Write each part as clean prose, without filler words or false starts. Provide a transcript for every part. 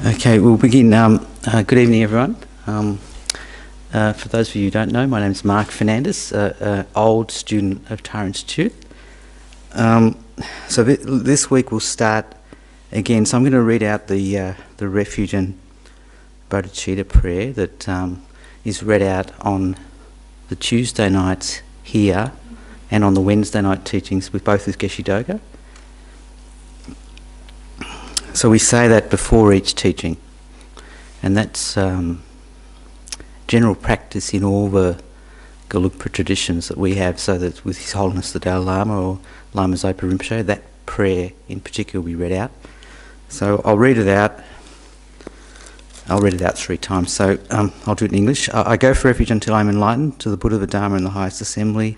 Okay, we'll begin. Good evening, everyone. For those of you who don't know, my name is Mark Fernandez, old student of Tara Institute. So this week we'll start again. So I'm going to read out the Refuge and Bodhicitta prayer that is read out on the Tuesday nights here and on the Wednesday night teachings with both with Geshe Doga. So we say that before each teaching, and that's general practice in all the Gelugpa traditions that we have, so that with His Holiness the Dalai Lama or Lama Zopa Rinpoche, that prayer in particular will be read out. So I'll read it out. I'll read it out 3 times. So I'll do it in English. I go for refuge until I'm enlightened to the Buddha, the Dharma and the highest assembly.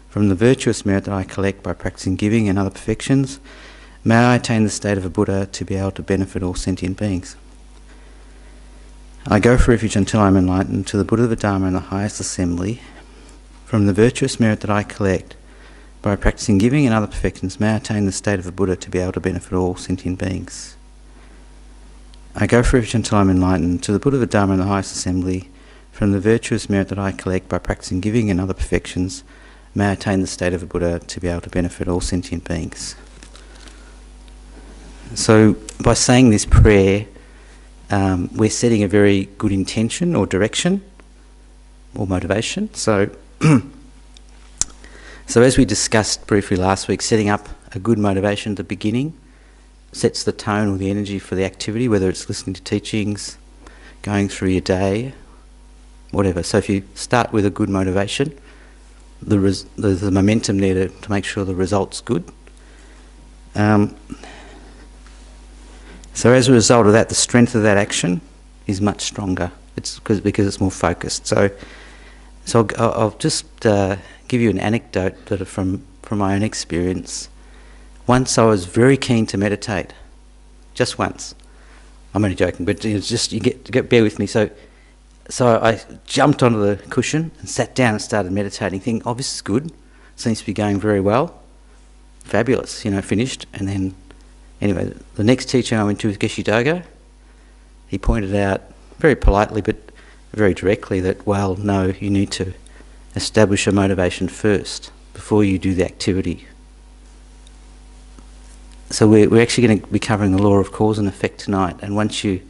From the virtuous merit that I collect by practicing giving and other perfections, may I attain the state of a Buddha to be able to benefit all sentient beings. I go for refuge until I am enlightened to the Buddha, the Dharma and the highest assembly. From the virtuous merit that I collect by practicing giving and other perfections, may I attain the state of a Buddha to be able to benefit all sentient beings. I go for refuge until I am enlightened to the Buddha, the Dharma and the highest assembly. From the virtuous merit that I collect by practicing giving and other perfections, may I attain the state of a Buddha to be able to benefit all sentient beings. So by saying this prayer, we're setting a very good intention or direction or motivation. So, so as we discussed briefly last week, setting up a good motivation at the beginning sets the tone or the energy for the activity, whether it's listening to teachings, going through your day, whatever. So if you start with a good motivation, there's the momentum there to make sure the result's good. So as a result of that, the strength of that action is much stronger. It's because it's more focused. So I'll just give you an anecdote that from my own experience. Once I was very keen to meditate, just once. I'm only joking, but it's just you get bear with me. So I jumped onto the cushion and sat down and started meditating, thinking, "Oh, this is good. Seems to be going very well. Fabulous." Finished, and then. Anyway, the next teaching I went to was Geshe Doga. He pointed out very politely but very directly that, well, no, you need to establish a motivation first before you do the activity. So we're actually going to be covering the law of cause and effect tonight, and once you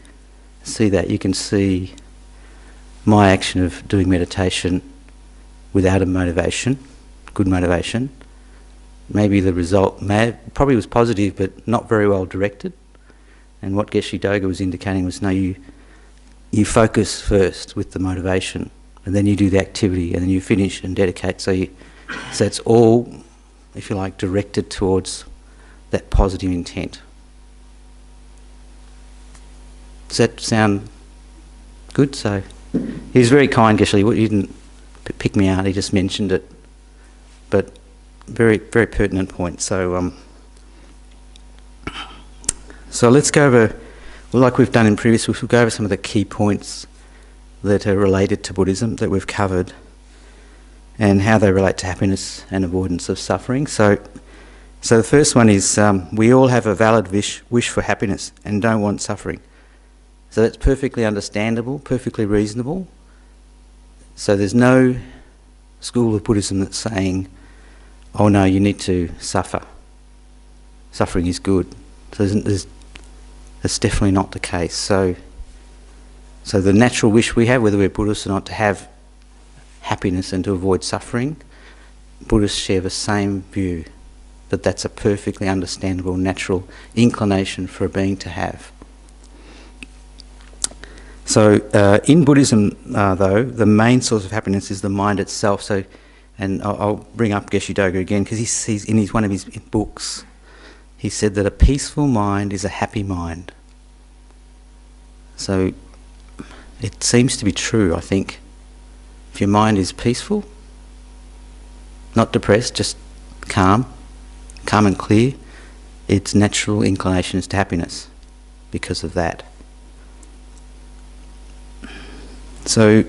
see that, you can see my action of doing meditation without a motivation, good motivation. Maybe the result probably was positive but not very well directed. And what Geshe Doga was indicating was, no, you focus first with the motivation, and then you do the activity, and then you finish and dedicate. So it's all, if you like, directed towards that positive intent. Does that sound good? So he was very kind, Geshe. He didn't pick me out, he just mentioned it. But very, very pertinent point. So let's go over, like we've done in previous weeks, we'll go over some of the key points that are related to Buddhism that we've covered and how they relate to happiness and avoidance of suffering. So the first one is we all have a valid wish for happiness and don't want suffering. So that's perfectly understandable, perfectly reasonable. So there's no school of Buddhism that's saying, oh no, you need to suffer. Suffering is good. So that's definitely not the case. So the natural wish we have, whether we're Buddhists or not, to have happiness and to avoid suffering, Buddhists share the same view, that that's a perfectly understandable natural inclination for a being to have. So in Buddhism, though, the main source of happiness is the mind itself. So. And I'll bring up Geshe Doga again, because he's in one of his books, he said that a peaceful mind is a happy mind. So it seems to be true, I think. If your mind is peaceful, not depressed, just calm and clear, its natural inclination is to happiness because of that. So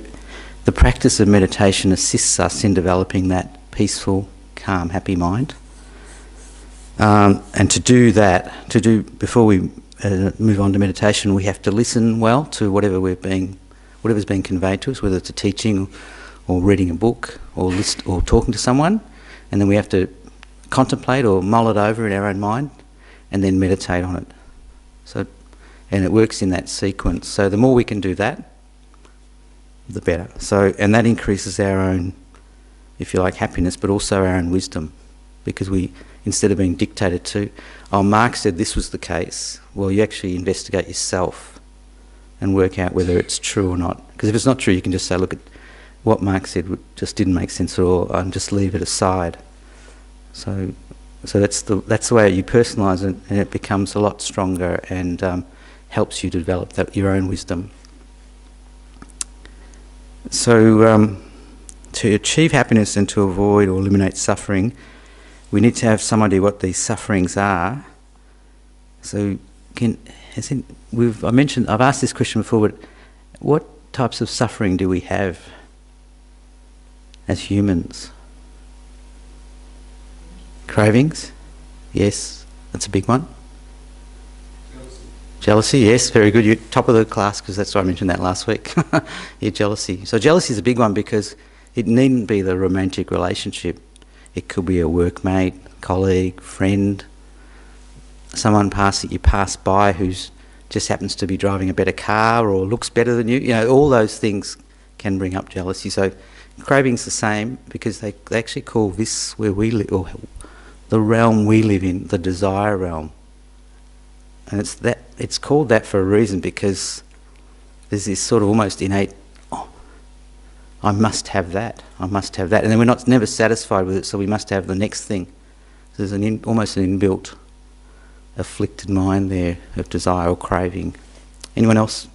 the practice of meditation assists us in developing that peaceful, calm, happy mind. And to do that, before we move on to meditation, we have to listen well to whatever's being conveyed to us, whether it's a teaching or reading a book or talking to someone, and then we have to contemplate or mull it over in our own mind and then meditate on it. And it works in that sequence. So the more we can do that, the better. And that increases our own, if you like, happiness, but also our own wisdom, because we, instead of being dictated to, Mark said this was the case, well, you actually investigate yourself and work out whether it's true or not. Because if it's not true, you can just say, look, what Mark said just didn't make sense at all, and just leave it aside. So that's the way you personalise it, and it becomes a lot stronger and helps you develop your own wisdom. So to achieve happiness and to avoid or eliminate suffering, we need to have some idea what these sufferings are. So I've asked this question before, but what types of suffering do we have as humans? Cravings? Yes, that's a big one. Jealousy, yes, very good. You're top of the class because that's why I mentioned that last week. Yeah, jealousy. So jealousy is a big one because it needn't be the romantic relationship. It could be a workmate, colleague, friend, someone that you pass by who just happens to be driving a better car or looks better than you. You know, all those things can bring up jealousy. So craving's the same because they actually call this where we live, or the realm we live in, the desire realm. And it's called that for a reason, because there's this sort of almost innate, I must have that, and then we're never satisfied with it, so we must have the next thing. So there's almost an inbuilt afflicted mind there of desire or craving. Anyone else?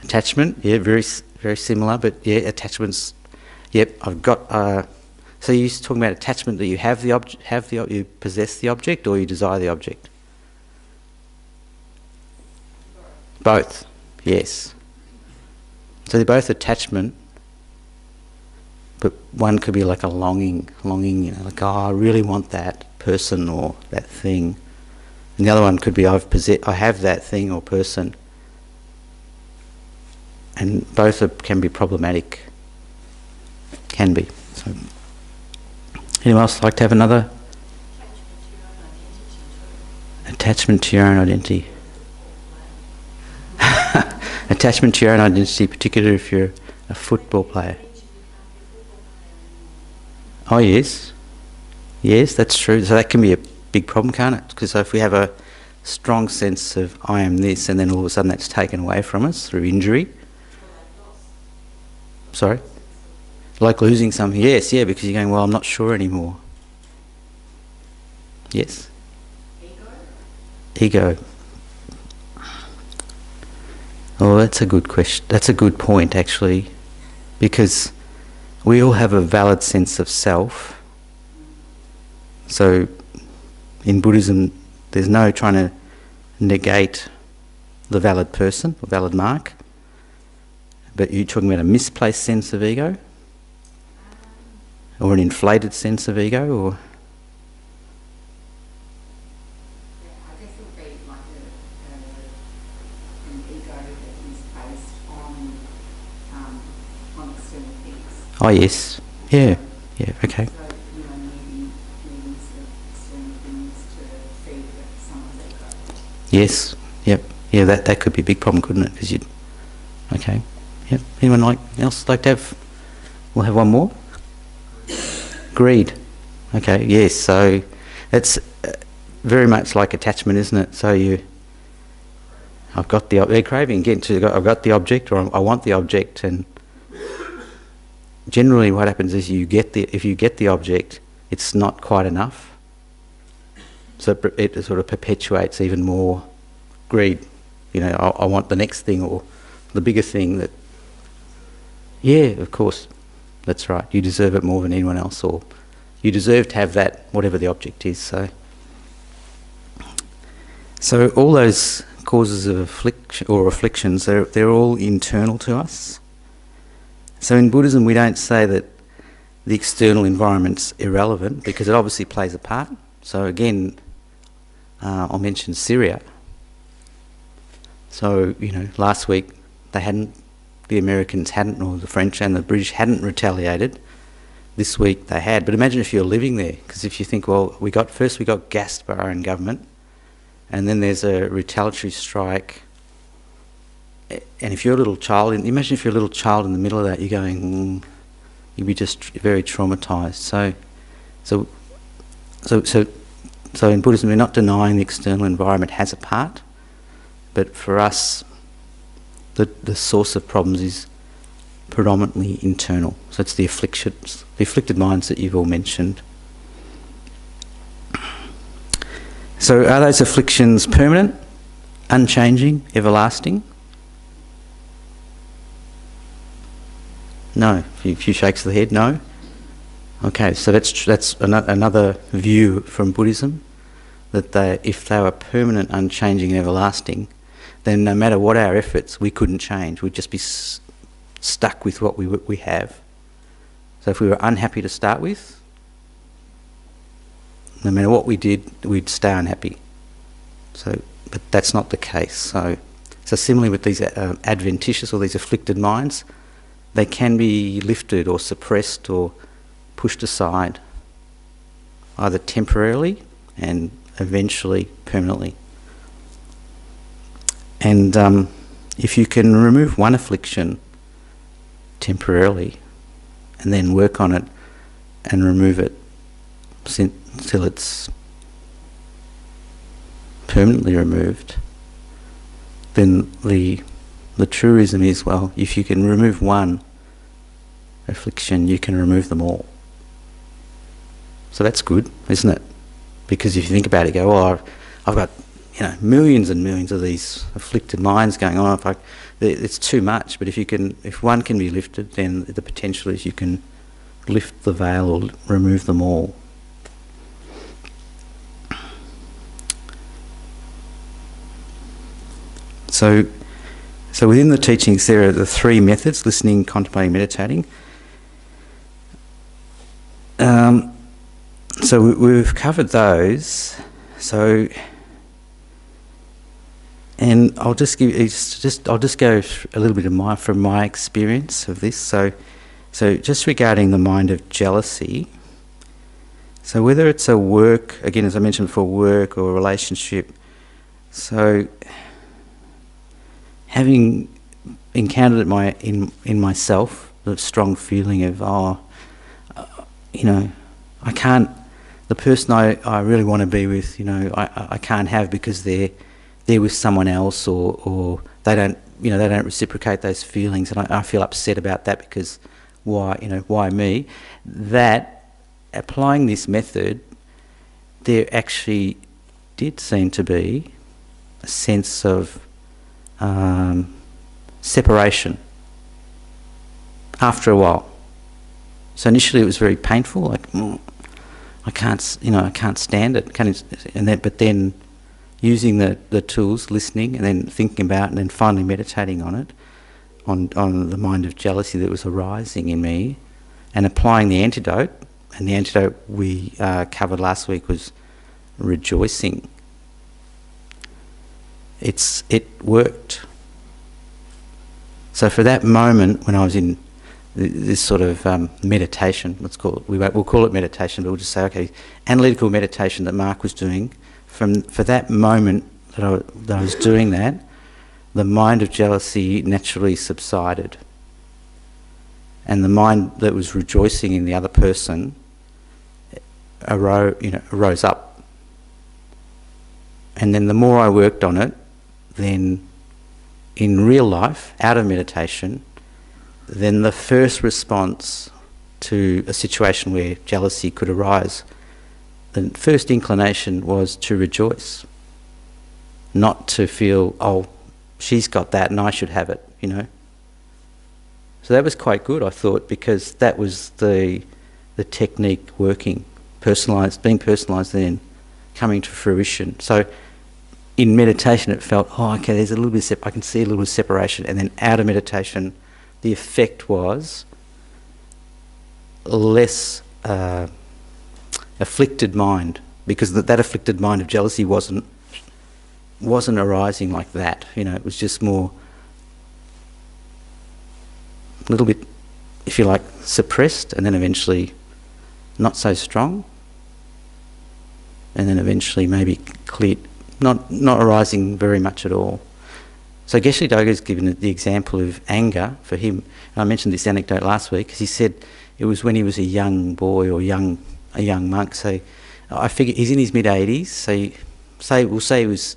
Attachment, yeah, very very similar, but yeah, attachments. Yep, I've got. So you're talking about attachment that you have the object, you possess the object, or you desire the object. Both, yes. So they're both attachment, but one could be like a longing, you know, like, oh, I really want that person or that thing. And the other one could be, I have that thing or person. And both can be problematic. Can be. So, anyone else like to have another? Attachment to your own identity. Attachment to your own identity, particularly if you're a football player. Oh yes, yes, that's true. So that can be a big problem, can't it? Because if we have a strong sense of I am this, and then all of a sudden that's taken away from us through injury. Sorry? Like losing something. Yes, yeah, because you're going, well, I'm not sure anymore. Yes? Ego. Oh, that's a good question. That's a good point, actually, because we all have a valid sense of self. So in Buddhism, there's no trying to negate the valid person or valid mark. But you're talking about a misplaced sense of ego? Or an inflated sense of ego? Or I guess it would be like an ego that is based on external things. oh yes, yeah, okay. So, needing external things to feed someone's ego. Yes, yep, yeah. That could be a big problem, couldn't it? Because you, okay, yep. Anyone else like to have? We'll have one more. Greed. Okay, yes. So it's very much like attachment, isn't it? So I've got the craving again. I've got the object, or I want the object, and generally what happens is if you get the object, it's not quite enough. So it sort of perpetuates even more greed. You know, I want the next thing or the bigger thing. That. Yeah, of course. That's right. You deserve it more than anyone else, or you deserve to have that, whatever the object is. So all those causes of affliction or afflictions, they're all internal to us. So in Buddhism, we don't say that the external environment's irrelevant, because it obviously plays a part. So again, I'll mention Syria. So, last week the Americans hadn't, or the French and the British hadn't retaliated. This week they had. But imagine if you're living there, because if you think, well, we got gassed by our own government, and then there's a retaliatory strike, and if you're a little child, imagine if you're a little child in the middle of that, you're going, you'd be just very traumatised. So in Buddhism, we're not denying the external environment has a part, but for us, the source of problems is predominantly internal. So it's the afflicted minds that you've all mentioned. So are those afflictions permanent, unchanging, everlasting? No. A few shakes of the head, no. Okay, so that's another view from Buddhism, that if they were permanent, unchanging and everlasting, then no matter what our efforts, we couldn't change. We'd just be stuck with what we have. So if we were unhappy to start with, no matter what we did, we'd stay unhappy. But that's not the case. So similarly with these adventitious or these afflicted minds, they can be lifted or suppressed or pushed aside, either temporarily and eventually permanently. And if you can remove one affliction temporarily and then work on it and remove it till it's permanently removed, then the truism is, well, if you can remove one affliction, you can remove them all. So that's good, isn't it? Because if you think about it, go, oh, I've got millions and millions of these afflicted minds going on. It's too much. But if one can be lifted, then the potential is you can lift the veil or remove them all. So within the teachings, there are the three methods: listening, contemplating, meditating. So we've covered those. And I'll just go a little bit from my experience of this. So just regarding the mind of jealousy. So whether it's a work, again, as I mentioned before, work or a relationship. So having encountered it in myself, the strong feeling of, I can't, the person I really want to be with, I can't have because they're with someone else, or they don't reciprocate those feelings, and I feel upset about that because why me? That applying this method, there actually did seem to be a sense of separation after a while. So initially it was very painful, like I can't stand it, but then using the tools, listening, and then thinking about, and then finally meditating on it, on the mind of jealousy that was arising in me, and applying the antidote. And the antidote we covered last week was rejoicing. It worked. So for that moment when I was in this sort of meditation, we'll call it meditation, but we'll just say, okay, analytical meditation that Mark was doing. For that moment that I was doing that, the mind of jealousy naturally subsided, and the mind that was rejoicing in the other person arose up. And then the more I worked on it, then in real life, out of meditation, then the first response to a situation where jealousy could arise, the first inclination was to rejoice, not to feel, oh, she's got that and I should have it, So that was quite good, I thought, because that was the technique working, being personalised, then coming to fruition. So in meditation it felt, oh, okay, there's a little bit I can see a little bit of separation, and then out of meditation the effect was less afflicted mind, because that afflicted mind of jealousy wasn't wasn't arising like that. It was just more a little bit, if you like, suppressed, and then eventually not so strong, and then eventually maybe cleared, not arising very much at all. So Geshe Doga's given the example of anger for him. And I mentioned this anecdote last week because he said it was when he was a young boy or a young monk. So I figure he's in his mid-80s. So we'll say he was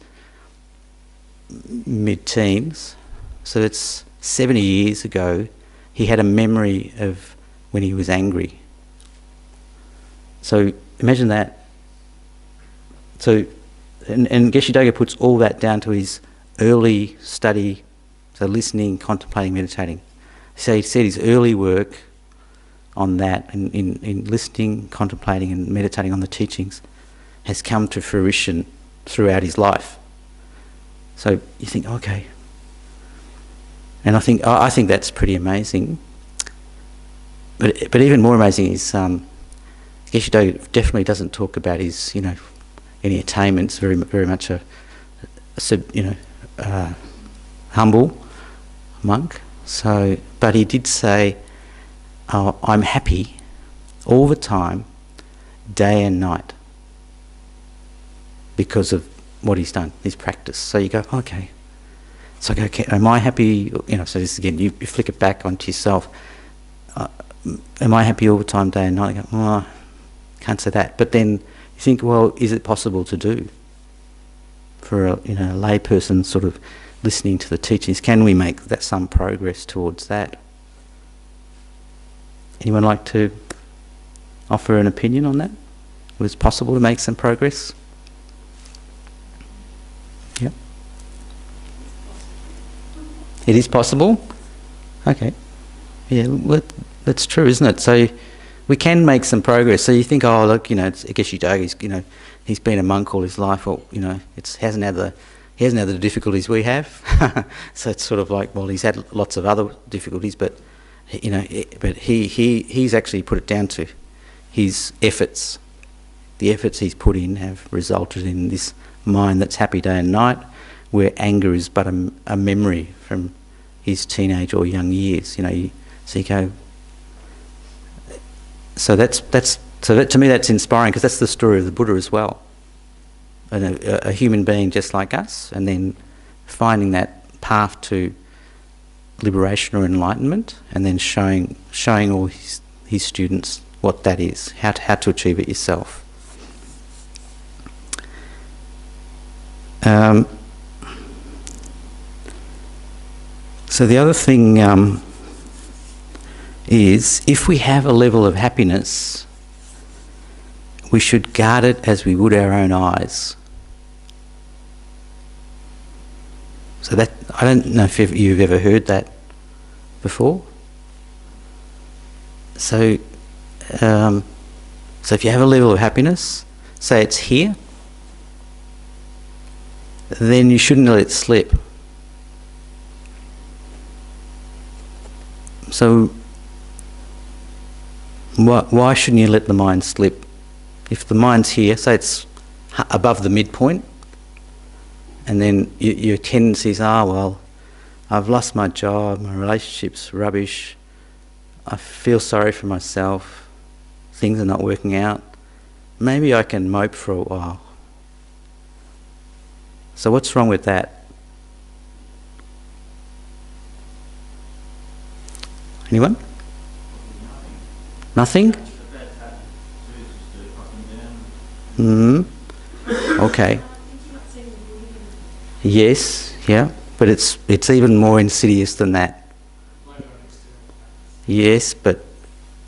mid-teens. So it's 70 years ago. He had a memory of when he was angry. So imagine that. So, and Geshe Doga puts all that down to his early study, so listening, contemplating, meditating. So he said his early work on that, in listening, contemplating and meditating on the teachings, has come to fruition throughout his life. So you think, okay. And I think that's pretty amazing. But even more amazing is Geshe Doga definitely doesn't talk about his, any attainments. Very, very much a humble monk. So, but he did say, I'm happy all the time, day and night, because of what he's done, his practice. So you go, okay. So I go, okay, am I happy? So this again, you flick it back onto yourself. Am I happy all the time, day and night? I go, oh, can't say that. But then you think, well, is it possible to do? For a lay person sort of listening to the teachings, can we make that some progress towards that? Anyone like to offer an opinion on that? Was it possible to make some progress? Yep. It is possible? Okay. Yeah, well, that's true, isn't it? So we can make some progress. So you think, oh, look, it's Geshe Doga, he's been a monk all his life, or he hasn't had the difficulties we have. So it's sort of like, well, he's had lots of other difficulties, but he's actually put it down to his efforts. The efforts he's put in have resulted in this mind that's happy day and night, where anger is but a memory from his teenage or young years. So you go. So that to me that's inspiring, because that's the story of the Buddha as well. And a human being just like us, and then finding that path to liberation or enlightenment, and then showing all his students what that is, how to achieve it yourself. So the other thing is, if we have a level of happiness, we should guard it as we would our own eyes. So that, I don't know if you've ever heard that before. So if you have a level of happiness, say it's here, then you shouldn't let it slip. So why shouldn't you let the mind slip? If the mind's here, say it's above the midpoint, and then your tendencies are, well, I've lost my job, my relationship's rubbish, I feel sorry for myself, things are not working out, maybe I can mope for a while. So what's wrong with that? Anyone? Nothing? Okay. Yes, yeah, but it's even more insidious than that. Yes, but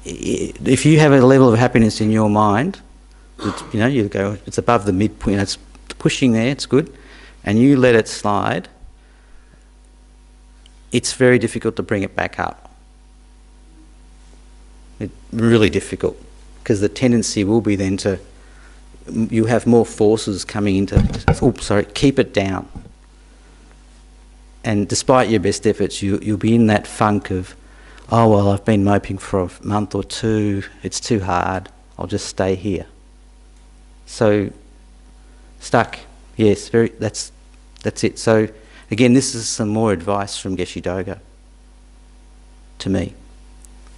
if you have a level of happiness in your mind, you go, it's above the midpoint, it's pushing there, it's good, and you let it slide, it's very difficult to bring it back up. It's really difficult, because the tendency will be then to, you have more forces coming into, keep it down. And despite your best efforts, you'll be in that funk of, oh, well, I've been moping for a month or two, it's too hard, I'll just stay here. So, stuck, yes, that's That's it. So, again, this is some more advice from Geshe Doga to me.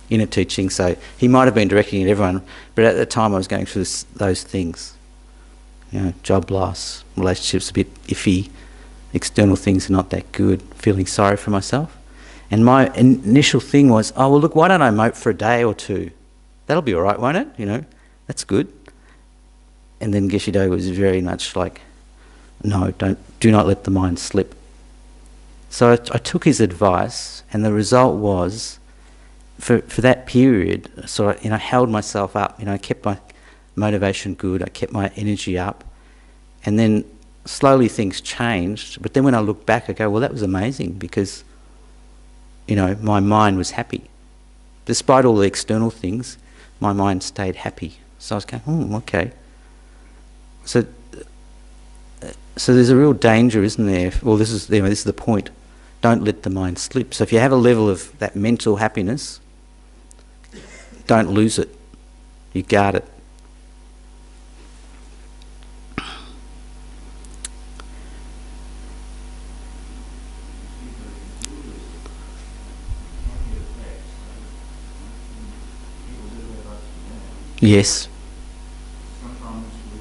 Inner teaching, so he might have been directing it at everyone, but at the time I was going through those things. Job loss, relationships a bit iffy, external things are not that good, feeling sorry for myself. And my initial thing was, oh, well, look, why don't I mope for a day or two? That'll be all right, won't it? That's good. And then Geshe Doga was very much like, no, do not let the mind slip. So I took his advice, and the result was, for that period, so I held myself up. I kept my motivation good. I kept my energy up, and then slowly things changed. But then when I look back, I go, well, that was amazing because, my mind was happy, despite all the external things. My mind stayed happy. So I was going, okay. So there's a real danger, isn't there? Well, this is the point. Don't let the mind slip. So if you have a level of that mental happiness, don't lose it. You guard it. Yes. Sometimes we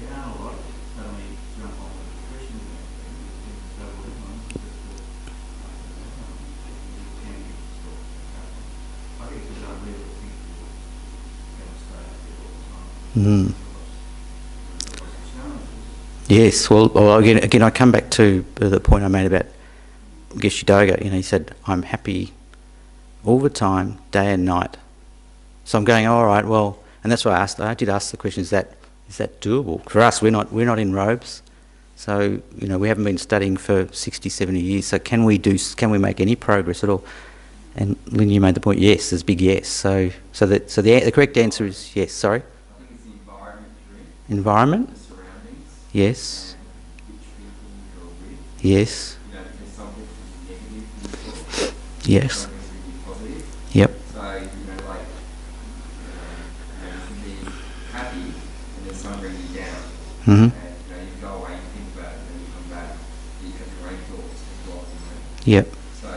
get down a lot, suddenly jump on the depression and so I think it's a really think we're going to stay up here all the time. Yes. Well, again, I come back to the point I made about Geshe Doga. He said, "I'm happy all the time, day and night." So I'm going, all right, well, and that's why I did ask the question: is that doable for us? We're not in robes, so we haven't been studying for 60, 70 years. So can we make any progress at all? And Lynn, you made the point. Yes, there's a big yes. So the correct answer is yes. Sorry. I think it's the environment you're in. Environment. The surroundings. Yes. And which people you're with. Yes. Because some people can be negative. Yes. Some people can be positive. Yep. So, you can be happy and then some bring you down. Mm-hmm. And, you go away, you think about it, and then you come back, you have great thoughts as well. Yep. So,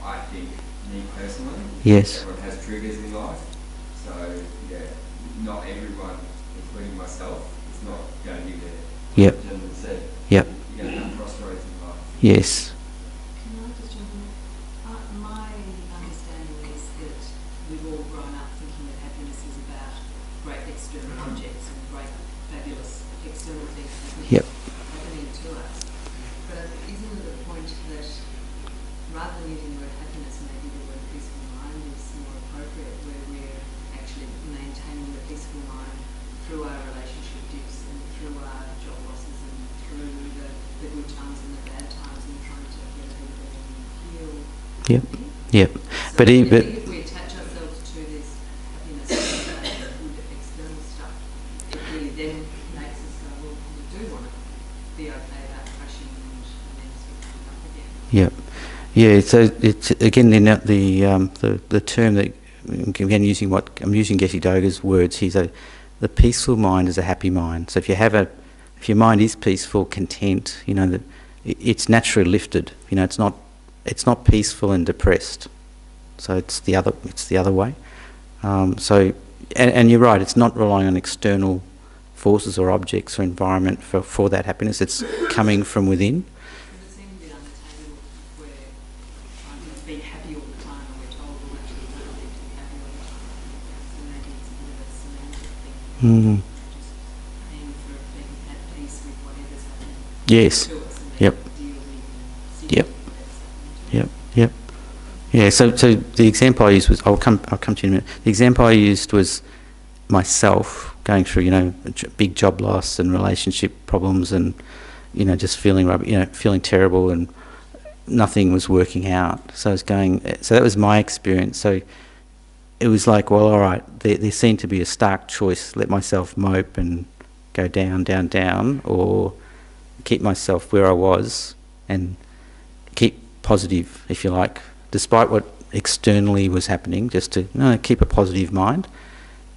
I think, me personally, Yes. everyone has triggers in life. So, not everyone, including myself, is not going to be there. Yep. The gentleman said, Yep. you're going to have crossroads in life. Yes. Can I just jump in? My understanding is that we've all grown up thinking that happiness is about great external objects and great, fabulous external things Yep. happening to us. But isn't it a point that rather than using the word happiness, maybe the word peaceful mind is more appropriate, where we're actually maintaining the peaceful mind through our relationship dips and through our job losses and through the good times and the bad times and trying to get a bit better and heal. Yep. Yep. So But if we attach ourselves to this happiness and good external stuff, it really then makes us go, well, we do want to be okay about crashing and then sort of coming up again. Yep. Yeah. So it's again the term that again using Geshe Doga's words. The peaceful mind is a happy mind. So if your mind is peaceful, content, that it's naturally lifted. It's not peaceful and depressed. So it's the other way. And you're right. It's not relying on external forces or objects or environment for that happiness. It's coming from within. Does it seem a bit unattainable if we're trying to be happy all the time and we're told we'll actually don't need to be happy all the time? So maybe it's a bit of a semantic thing. Mm. Just aim for being at peace with whatever's happening Yes. to us and then Yep. deal with and sit Yep. with whatever's happening. Yep. Yep. Yeah. So the example I used was I'll come to you in a minute. The example I used was myself going through a big job loss and relationship problems and just feeling feeling terrible and nothing was working out. So I was going. So that was my experience. So it was like, well, all right. There seemed to be a stark choice: let myself mope and go down, down, down, or keep myself where I was and keep positive, if you like, despite what externally was happening. Just to keep a positive mind,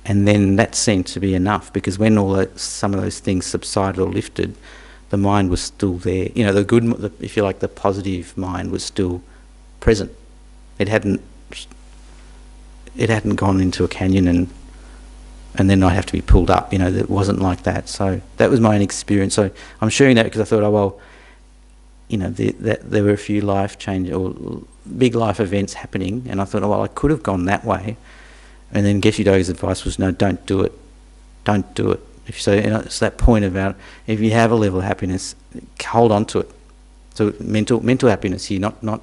and then that seemed to be enough because when some of those things subsided or lifted, the mind was still there. You know, the good, if you like, the positive mind was still present. It hadn't gone into a canyon and then I have to be pulled up. You know, it wasn't like that. So that was my own experience. So I'm sharing that because I thought, oh well, you know, there were a few life change or big life events happening, and I thought, oh well, I could have gone that way. And then Geshe Doge's advice was, no, don't do it. Don't do it. So you know, it's that point about if you have a level of happiness, hold on to it. So mental happiness here, not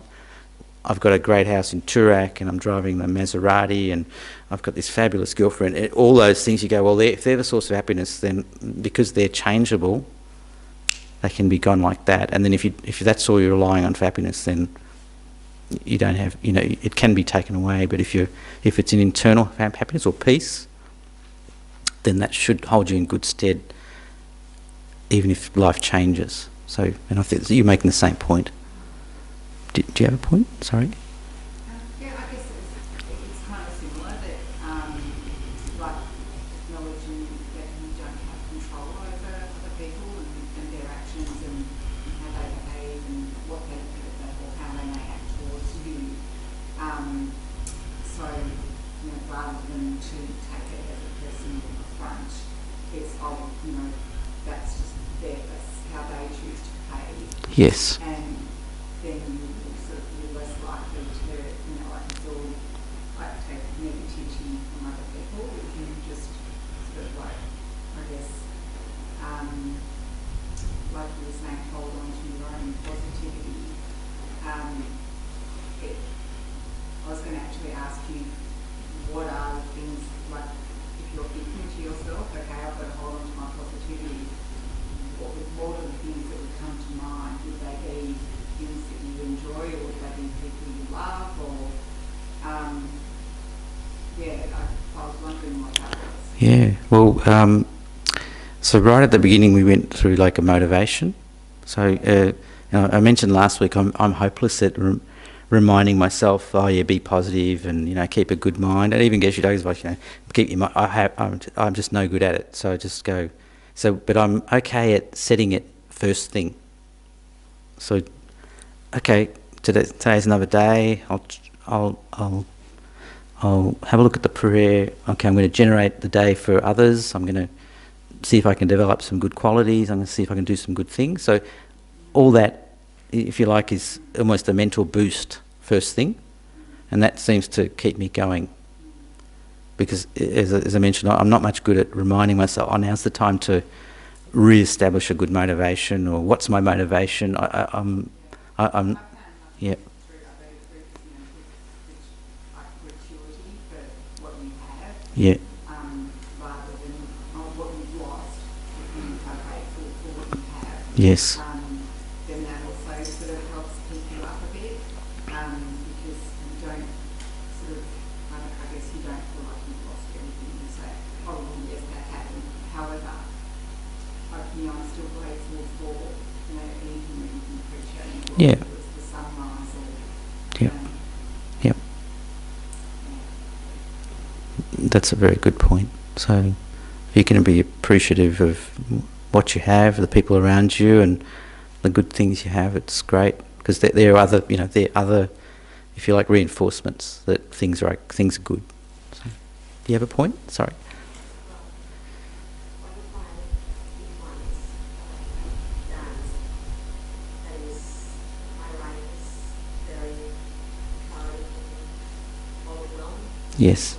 I've got a great house in Turak and I'm driving the Maserati and I've got this fabulous girlfriend. All those things you go, well, if they're the source of happiness, then because they're changeable, they can be gone like that. And then if that's all you're relying on for happiness, then you don't have, you know, it can be taken away. But if it's an internal happiness or peace, then that should hold you in good stead, even if life changes. So, and I think you're making the same point. Do you have a point? Sorry. Yeah, I guess it's kind of similar that, like acknowledging that you don't have control over other people and their actions and how they behave and what they or how they may act towards you. So, you know, rather than to take it as a personal affront, it's you know, that's just that's how they choose to behave. Yes. And then you're less likely to, you know, like feel like take negativity from other people. If you just sort of like, I guess, like you were saying, hold on to your own positivity. I was going to actually ask you, what are the things, like, if you're thinking to yourself, okay, I've got to hold on to my positivity, what are the things that would come to mind? Would they be things that you enjoy, or would they be people you love, or I was wondering what that was. Yeah, well, so right at the beginning we went through like a motivation. So you know, I mentioned last week I'm hopeless at reminding myself, oh yeah, be positive and, you know, keep a good mind. And even Geshe Doge's like, you know, keep your mind. I'm just no good at it. So I just go. So, but I'm okay at setting it first thing. So, okay, today's another day. I'll have a look at the prayer. Okay, I'm going to generate the day for others. I'm going to see if I can develop some good qualities. I'm going to see if I can do some good things. So all that, if you like, is almost a mental boost first thing. And that seems to keep me going. Because, as I mentioned, I'm not much good at reminding myself, oh, now's the time to re-establish a good motivation, or what's my motivation. I'm yeah. Yeah. Rather than what you've lost, if you are grateful for what you have. Yes. Then that also sort of helps keep you up a bit, because you don't sort of, I guess you don't feel like you've lost everything. You say, oh well, yes, that happened. However, you know, I'm still grateful for, you know, anything that you can appreciate. Yeah. Whether it's the sunrise or, Yep. Yep. That's a very good point. So if you can be appreciative of what you have, the people around you, and the good things you have, it's great, because there are other, you know, there are other, if you like, reinforcements that things are good. So, do you have a point? Sorry. Yes.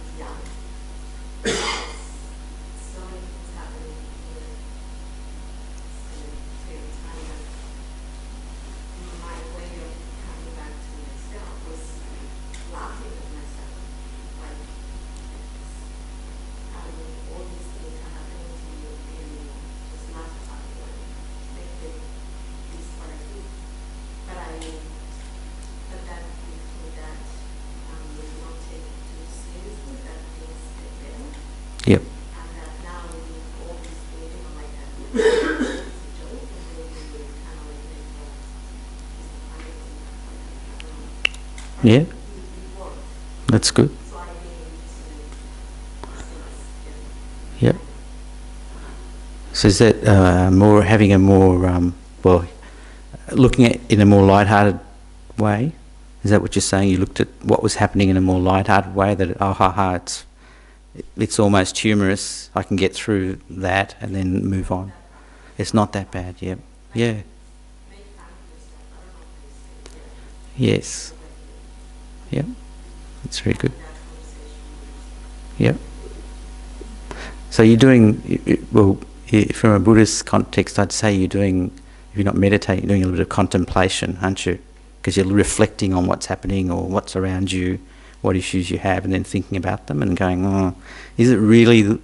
Yep. Yeah. That's good. Yep. So is that more having a more well, looking at it in a more light-hearted way? Is that what you're saying? You looked at what was happening in a more light-hearted way. That it's almost humorous. I can get through that and then move on. It's not that bad. Yeah. Yeah. Yes. Yep. That's very good. Yep. So you're doing, well, from a Buddhist context, I'd say you're doing, if you're not meditating, you're doing a little bit of contemplation, aren't you? Because you're reflecting on what's happening or what's around you, what issues you have, and then thinking about them and going, oh, is it really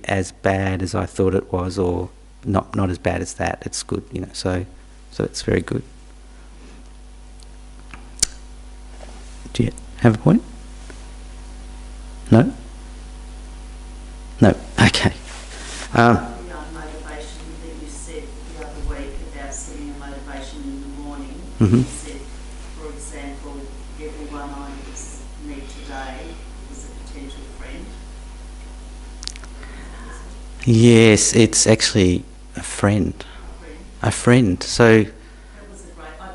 as bad as I thought it was, or not as bad as that? It's good, you know. So it's very good. Do you have a point? No? No. Okay. Motivation that you said the other week about setting a motivation in the morning. Mm-hmm. You said, for example, everyone I meet today is a potential friend. Yes, it's actually a friend. A friend. So. That was a great. I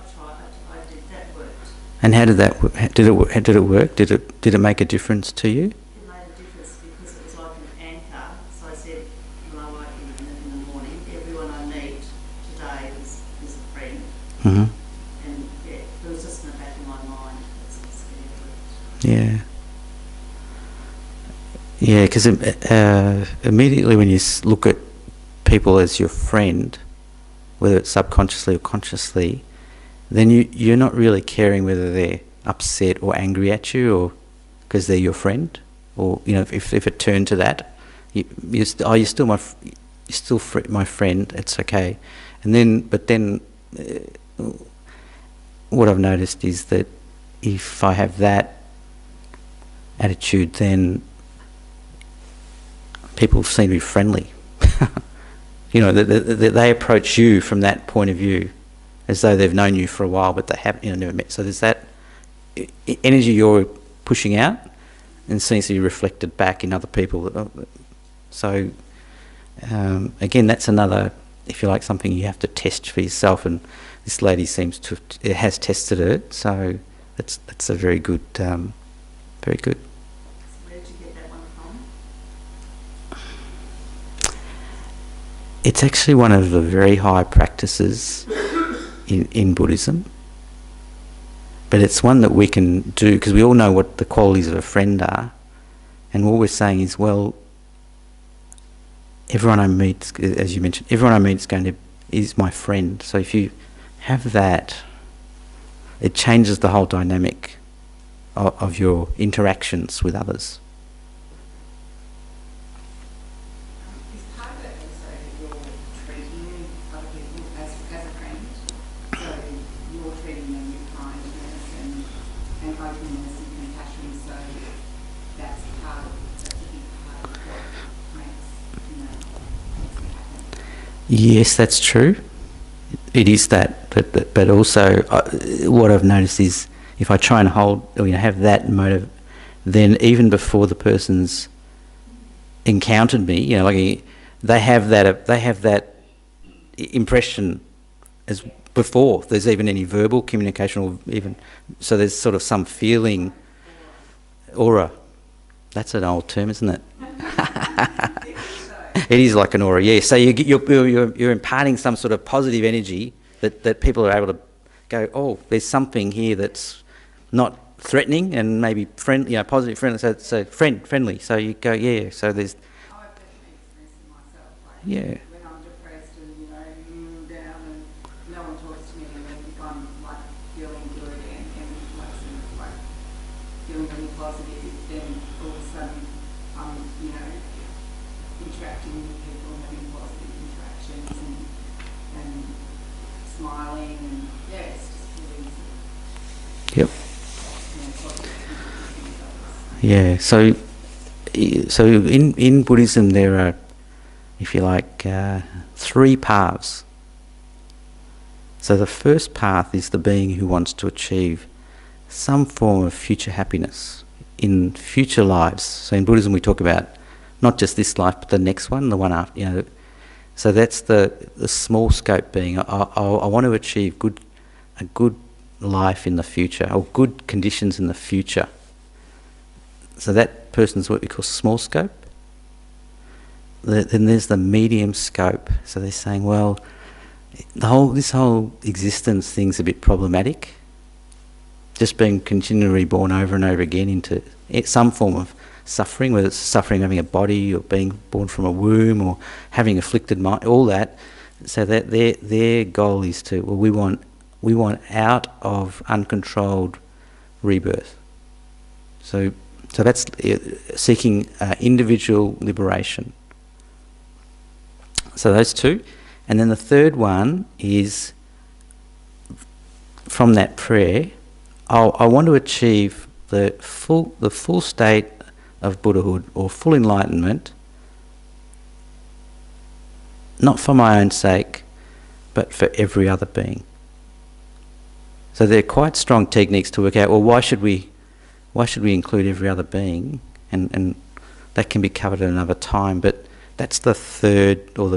did that worked. And how did that work? Did it work? Did it make a difference to you? It made a difference because it was like an anchor. So I said, when I wake up in the morning, everyone I meet today is a friend. Mm-hmm. And yeah, it was just in the back of my mind. That's scary. Yeah. Yeah, because immediately when you look at people as your friend, whether it's subconsciously or consciously, then you're not really caring whether they're upset or angry at you, or because they're your friend, or you know, if it turned to that, you're still my friend. It's okay. And then, what I've noticed is that if I have that attitude, then people seem to be friendly. You know, they approach you from that point of view, as though they've known you for a while, but they haven't, never met. So there's that energy you're pushing out, and seems to be reflected back in other people. So again, that's another, if you like, something you have to test for yourself. And this lady seems to has tested it. So that's a very good, very good. Where did you get that one from? It's actually one of the very high practices in Buddhism, but it's one that we can do because we all know what the qualities of a friend are, and what we're saying is, well, everyone I meet, as you mentioned, everyone I meet is my friend. So if you have that, it changes the whole dynamic of your interactions with others. Is part of it also that you're treating other people as a friend? So you're treating them with kindness and openness and compassion, so that's a big part of what makes it happen. Yes, that's true. It is that, but also what I've noticed is if I try and hold, have that motive, then even before the person's encountered me, like they have that impression as before there's even any verbal communication, or even so there's sort of some feeling, aura. That's an old term, isn't it? It is like an aura, yeah. So you're imparting some sort of positive energy that people are able to go, oh, there's something here that's not threatening and maybe friendly, positive, friendly. So friendly. So you go, yeah. So there's. I've definitely experienced it myself. Like Yeah. when I'm depressed and down and no one talks to me, and then if I'm like feeling good and like feeling really positive, then all of a sudden I'm interacting with people, having positive interactions and smiling, and yeah, it's just really Yep. positive things others. Yeah. So in Buddhism there are, if you like, 3 paths. So the first path is the being who wants to achieve some form of future happiness in future lives. So in Buddhism we talk about not just this life, but the next one, the one after, you know. So that's the small scope being, I want to achieve a good life in the future, or good conditions in the future. So that person's what we call small scope. Then there's the medium scope. So they're saying, well, this whole existence thing's a bit problematic. Just being continually reborn over and over again into some form of suffering, whether it's suffering having a body or being born from a womb or having afflicted mind, all that. So that their goal is to, well, we want out of uncontrolled rebirth. So that's seeking individual liberation. So those two. And then the third one is, from that prayer, I want to achieve the full state of Buddhahood or full enlightenment, not for my own sake, but for every other being. So they're quite strong techniques to work out, well, why should we include every other being? And that can be covered at another time, but that's the third, or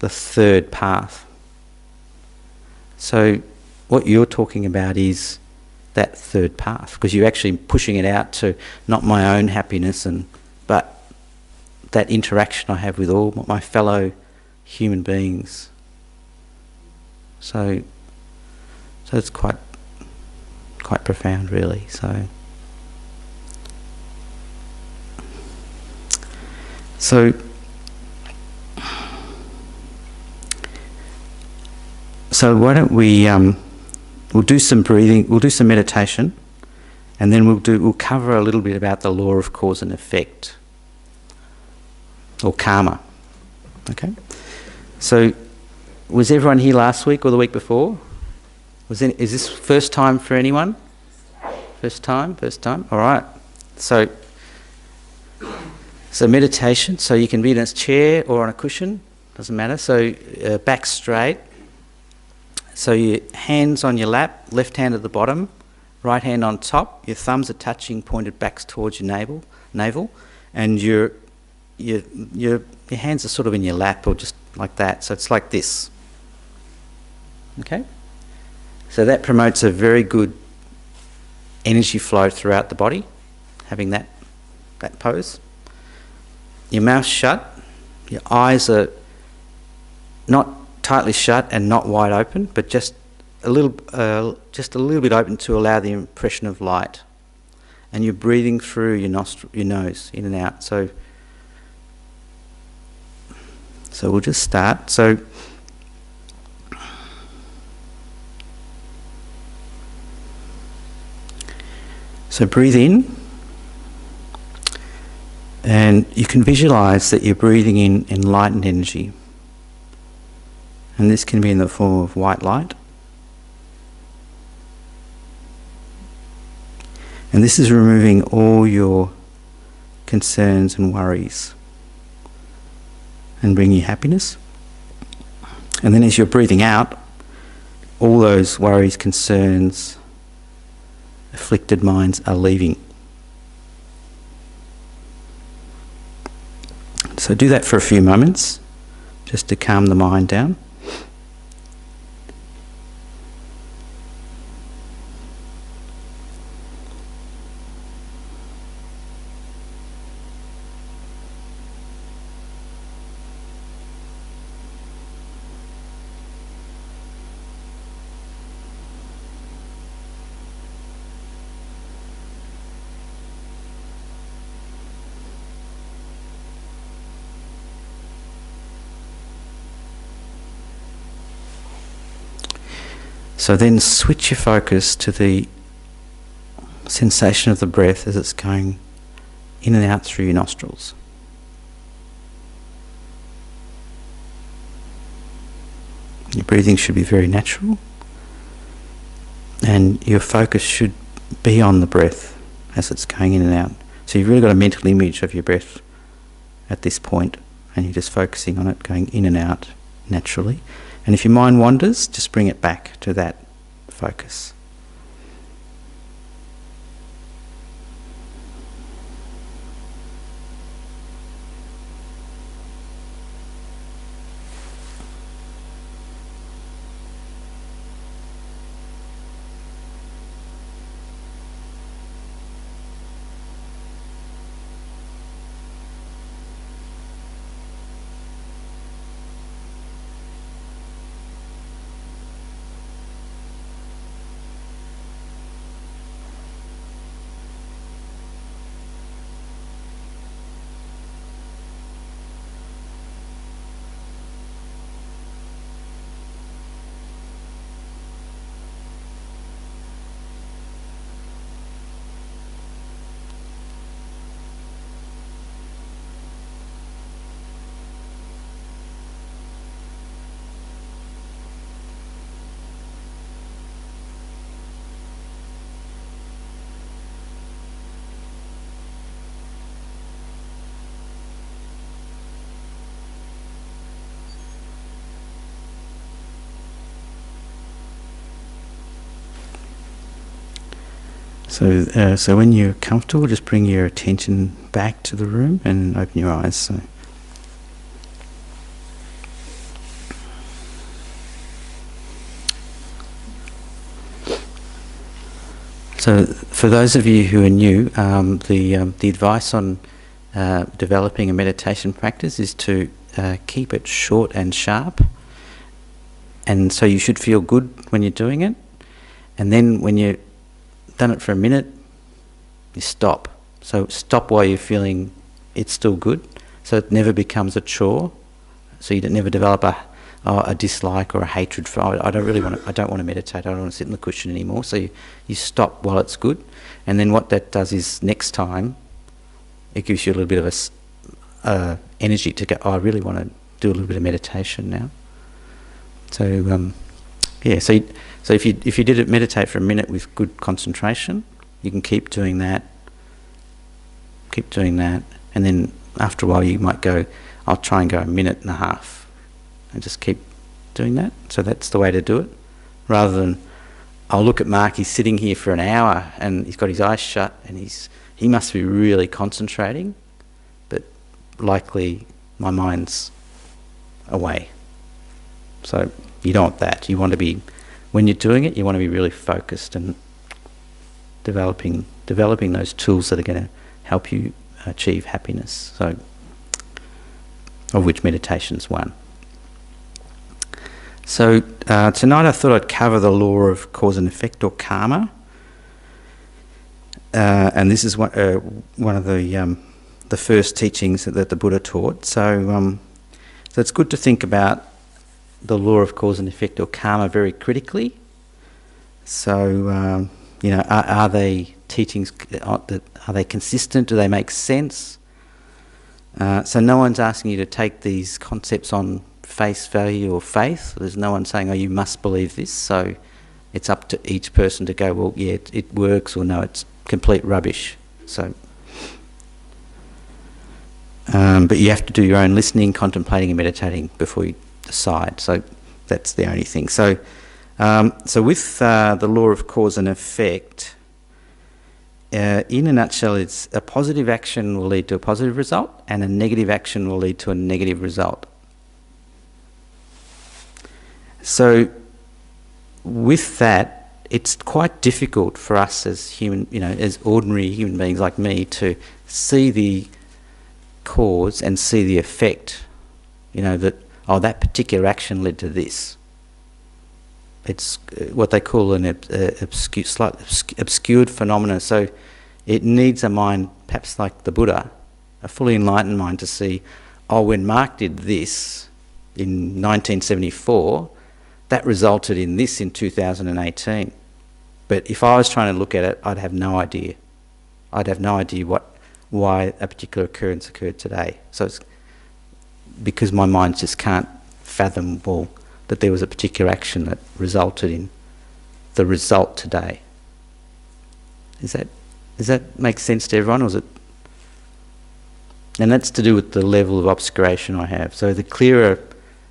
the third path. So what you're talking about is that third path, because you're actually pushing it out to not my own happiness, but that interaction I have with all my fellow human beings. So it's quite profound, really. So why don't we we'll do some breathing, we'll do some meditation, and then we'll cover a little bit about the law of cause and effect, or karma. Okay? So was everyone here last week or the week before? Is this first time for anyone? First time? All right. So meditation, so you can be in a chair or on a cushion, doesn't matter. So back straight. So your hands on your lap, left hand at the bottom, right hand on top. Your thumbs are touching, pointed back towards your navel, and your hands are sort of in your lap, or just like that. So it's like this. Okay? So that promotes a very good energy flow throughout the body, having that pose. Your mouth shut. Your eyes are not tightly shut and not wide open, but just a little bit open to allow the impression of light. And you're breathing through your nose, in and out. So we'll just start. So breathe in, and you can visualize that you're breathing in enlightened energy. And this can be in the form of white light. And this is removing all your concerns and worries and bringing you happiness. And then as you're breathing out, all those worries, concerns, afflicted minds are leaving. So do that for a few moments, just to calm the mind down. So then switch your focus to the sensation of the breath as it's going in and out through your nostrils. Your breathing should be very natural, and your focus should be on the breath as it's going in and out. So you've really got a mental image of your breath at this point, and you're just focusing on it going in and out naturally. And if your mind wanders, just bring it back to that focus. So when you're comfortable, just bring your attention back to the room and open your eyes. So for those of you who are new, the advice on developing a meditation practice is to keep it short and sharp. And so you should feel good when you're doing it. And then when you've done it for a minute, you stop. So stop while you're feeling it's still good. So it never becomes a chore. So you never develop a dislike or a hatred for, I don't want to meditate, I don't want to sit in the cushion anymore. So you stop while it's good. And then what that does is next time, it gives you a little bit of energy to go, I really want to do a little bit of meditation now. So so if you did it, meditate for a minute with good concentration, you can keep doing that, and then after a while you might go, I'll try and go a minute and a half, and just keep doing that. So that's the way to do it, rather than I'll look at Mark, he's sitting here for an hour and he's got his eyes shut and he must be really concentrating, but likely my mind's away. So you don't want that. You want to be, when you're doing it, you want to be really focused and developing those tools that are going to help you achieve happiness. So, of which meditation's one. So tonight I thought I'd cover the law of cause and effect, or karma. And this is one of the first teachings that the Buddha taught. So it's good to think about the law of cause and effect, or karma, very critically. So are they teachings? Are they consistent? Do they make sense? So no one's asking you to take these concepts on face value or faith. There's no one saying, oh, you must believe this. So it's up to each person to go, well, yeah, it works, or no, it's complete rubbish. So, but you have to do your own listening, contemplating and meditating before you decide. So that's the only thing. So with the law of cause and effect, in a nutshell, it's a positive action will lead to a positive result, and a negative action will lead to a negative result. So with that, it's quite difficult for us as as ordinary human beings like me, to see the cause and see the effect. That particular action led to this. It's what they call an obscured phenomenon. So it needs a mind, perhaps like the Buddha, a fully enlightened mind, to see, when Mark did this in 1974, that resulted in this in 2018. But if I was trying to look at it, I'd have no idea. I'd have no idea why a particular occurrence occurred today. So it's because my mind just can't fathom, that there was a particular action that resulted in the result today. Does that make sense to everyone, or is it? And that's to do with the level of obscuration I have. So the clearer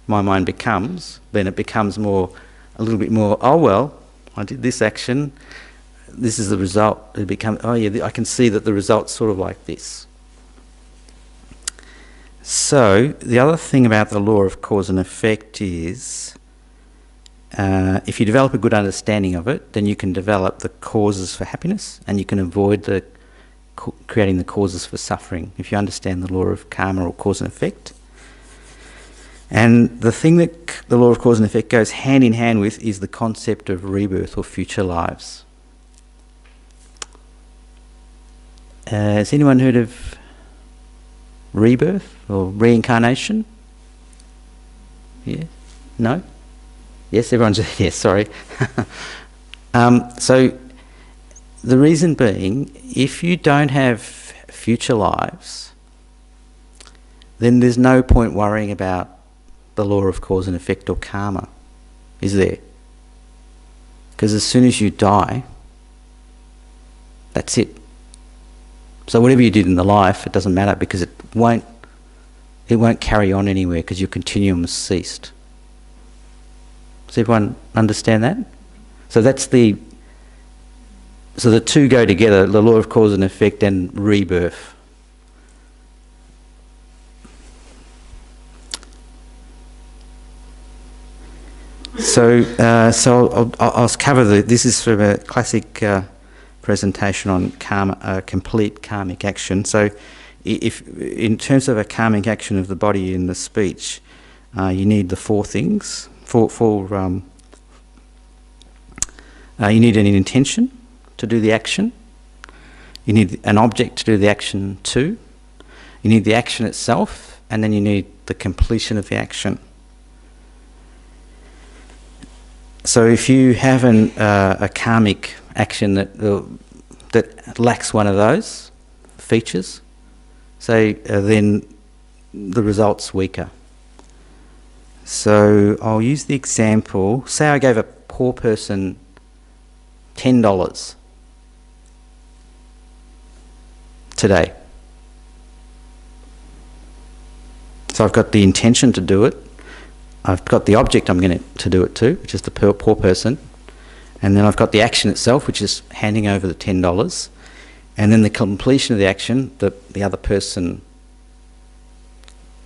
my mind becomes, then it becomes a little bit more, I did this action, this is the result. It becomes, I can see that the result's sort of like this. So the other thing about the law of cause and effect is, if you develop a good understanding of it, then you can develop the causes for happiness, and you can avoid creating the causes for suffering, if you understand the law of karma, or cause and effect. And the thing that the law of cause and effect goes hand in hand with is the concept of rebirth, or future lives. Has anyone heard of rebirth or reincarnation? Yeah? No? Yes, everyone's yes, sorry. So the reason being, if you don't have future lives, then there's no point worrying about the law of cause and effect, or karma, is there? Because as soon as you die, that's it. So whatever you did in the life, it doesn't matter, because it won't carry on anywhere, because your continuum has ceased. Does everyone understand that? So So the two go together, the law of cause and effect and rebirth. So I'll cover this is from a classic presentation on karma, complete karmic action. So if in terms of a karmic action of the body and the speech, you need the four things. You need an intention to do the action. You need an object to do the action to. You need the action itself, and then you need the completion of the action. So if you have a karmic action that lacks one of those features, then the result's weaker. So I'll use the example. Say I gave a poor person $10 today. So I've got the intention to do it. I've got the object I'm going to do it to, which is the poor person. And then I've got the action itself, which is handing over the $10. And then the completion of the action, the other person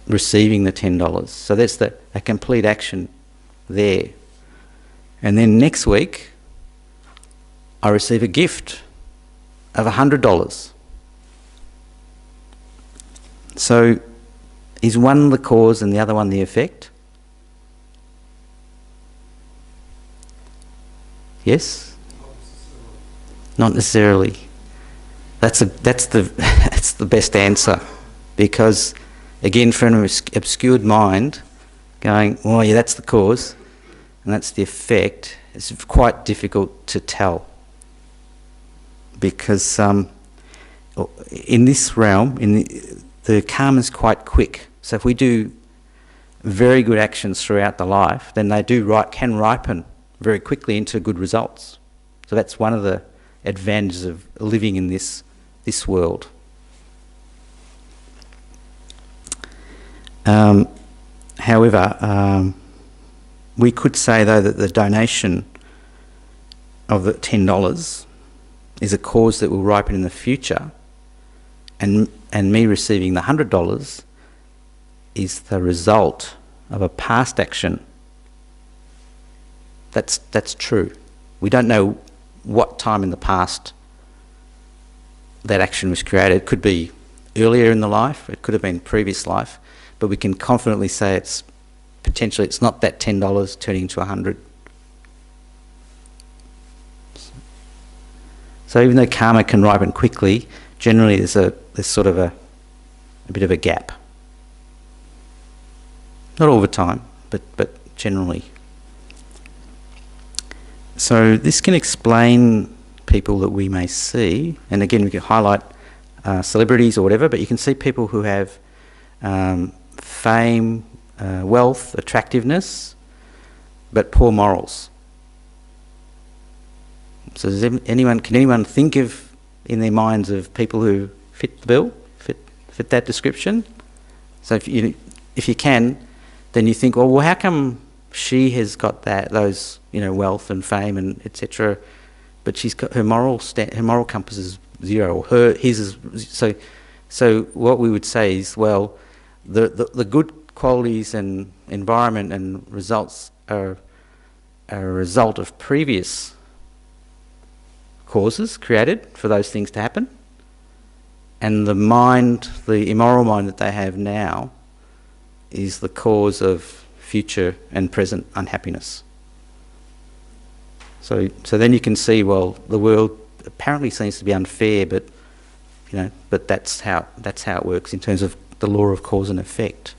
receiving the $10. So that's a complete action there. And then next week, I receive a gift of $100. So is one the cause and the other one the effect? Yes? Not necessarily. That's the best answer, because again, for an obscured mind, going, well, yeah, that's the cause and that's the effect, it's quite difficult to tell, because in this realm, the karma is quite quick. So if we do very good actions throughout the life, then they can ripen very quickly into good results. So that's one of the advantages of living in this world. However, we could say though that the donation of the $10 is a cause that will ripen in the future, and me receiving the $100 is the result of a past action. That's true. We don't know what time in the past that action was created. It could be earlier in the life, it could have been previous life, but we can confidently say it's not that $10 turning into $100. So even though karma can ripen quickly, generally there's sort of a bit of a gap. Not all the time, but generally. So this can explain people that we may see, and again we can highlight celebrities or whatever, but you can see people who have fame, wealth, attractiveness, but poor morals. So can anyone think of in their minds of people who fit the bill, fit that description? So if you can, then you think, well, how come she has got those wealth and fame and etc., but she's got her moral compass is zero, or his is so what we would say is, well, the good qualities and environment and results are a result of previous causes created for those things to happen, and the immoral mind that they have now is the cause of future and present unhappiness. So then you can see, well, the world apparently seems to be unfair, but that's how it works in terms of the law of cause and effect.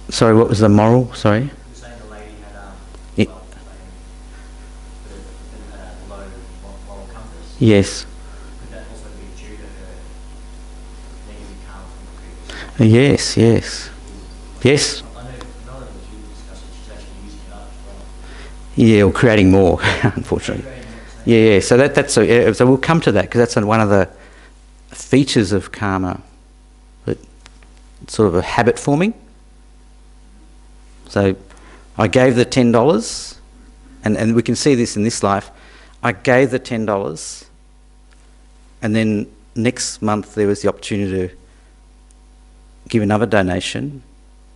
Sorry, what was the moral? Sorry. You're saying the lady had Yeah. a low moral compass. Yes. Could that also be due to her negative karma from the previous? Yes. Yes. I know none of it was you discussing, she's actually using it up as well. Yeah, or creating more, unfortunately. Yeah. So so we'll come to that, because that's one of the features of karma, that sort of a habit forming. So I gave the $10, and we can see this in this life. I gave the $10, and then next month there was the opportunity to give another donation.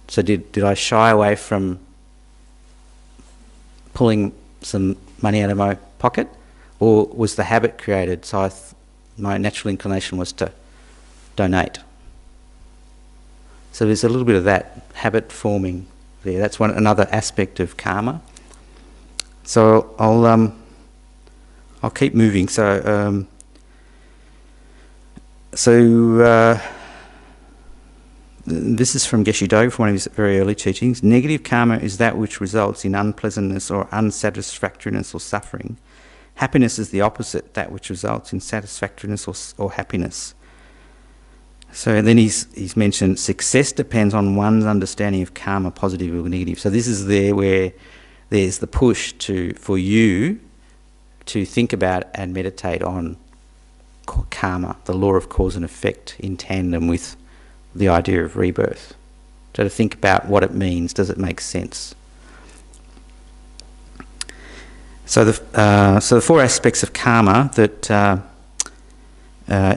So did I shy away from pulling some money out of my pocket, or was the habit created? So my natural inclination was to donate. So there's a little bit of that habit forming there. That's another aspect of karma. So I'll keep moving. So this is from Geshe Dogen, from one of his very early teachings. Negative karma is that which results in unpleasantness or unsatisfactoriness or suffering. Happiness is the opposite, that which results in satisfactoriness or happiness. So then he's mentioned success depends on one's understanding of karma, positive or negative. So this is there where there's the push for you to think about and meditate on karma, the law of cause and effect, in tandem with the idea of rebirth. So to think about what it means, does it make sense? So the four aspects of karma that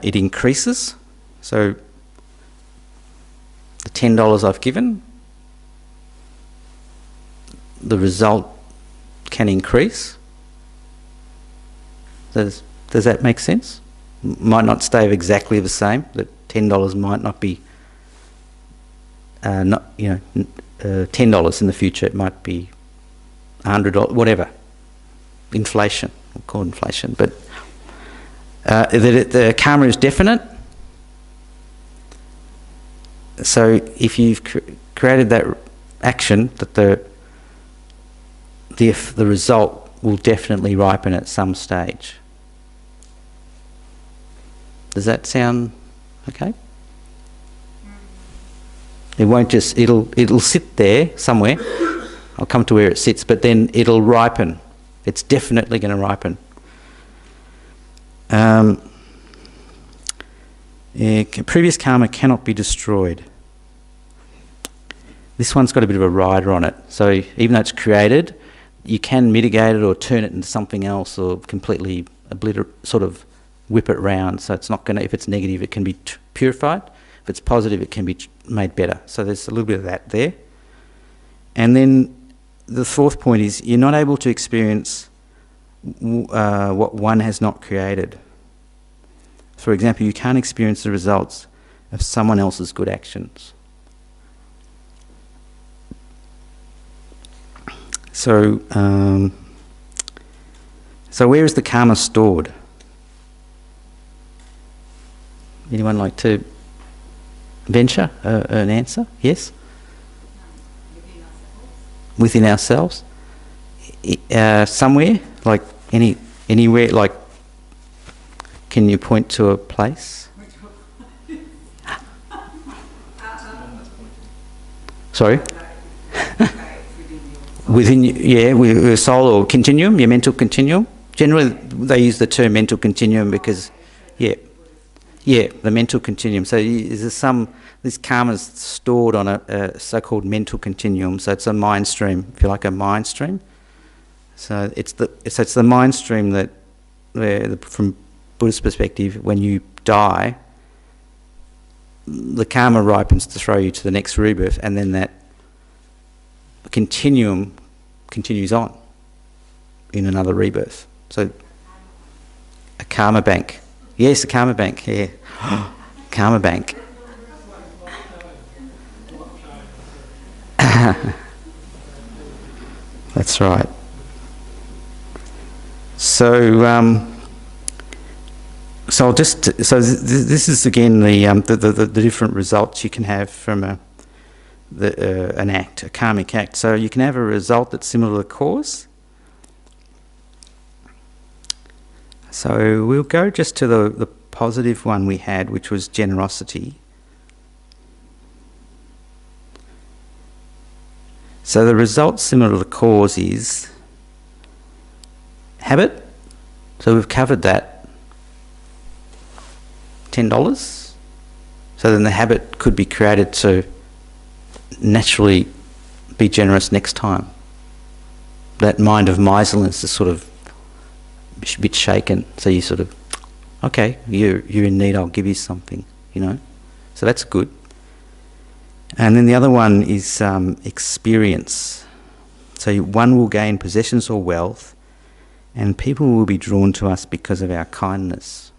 it increases. So the $10 I've given, the result can increase. Does that make sense? Might not stay exactly the same. That $10 might not be $10 in the future. It might be $100, whatever. Inflation, we'll call it inflation. But the karma is definite. So if you've created that action, that the result will definitely ripen at some stage. Does that sound okay? It won't just, it'll sit there somewhere. I'll come to where it sits, but then it'll ripen. It's definitely going to ripen. Previous karma cannot be destroyed. This one's got a bit of a rider on it. So even though it's created, you can mitigate it or turn it into something else, or completely sort of whip it round. So it's not going to, if it's negative, it can be purified. If it's positive, it can be made better. So there's a little bit of that there. And then the fourth point is you're not able to experience what one has not created. For example, you can't experience the results of someone else's good actions. So, so where is the karma stored? Anyone like to venture an answer? Yes? Within ourselves. Somewhere? Like anywhere? Like, can you point to a place? Sorry? Within, your soul or continuum, your mental continuum. Generally, they use the term mental continuum because, the mental continuum. So this karma is stored on a so-called mental continuum. So it's a mind stream, if you like, a mind stream. So it's the mind stream that, from Buddhist perspective, when you die, the karma ripens to throw you to the next rebirth, and then that continuum continues on in another rebirth. So a karma bank. Yes, a karma bank, yeah. Karma bank. That's right. So this is again the different results you can have from an act, a karmic act. So you can have a result that's similar to the cause. So we'll go just to the positive one we had, which was generosity. So the result similar to the cause is habit. So we've covered that. $10. So then the habit could be created to naturally be generous next time. that mind of miserliness is sort of a bit shaken. So you sort of, okay, you're in need, I'll give you something, you know. So that's good. And then the other one is experience. So one will gain possessions or wealth, and people will be drawn to us because of our kindness.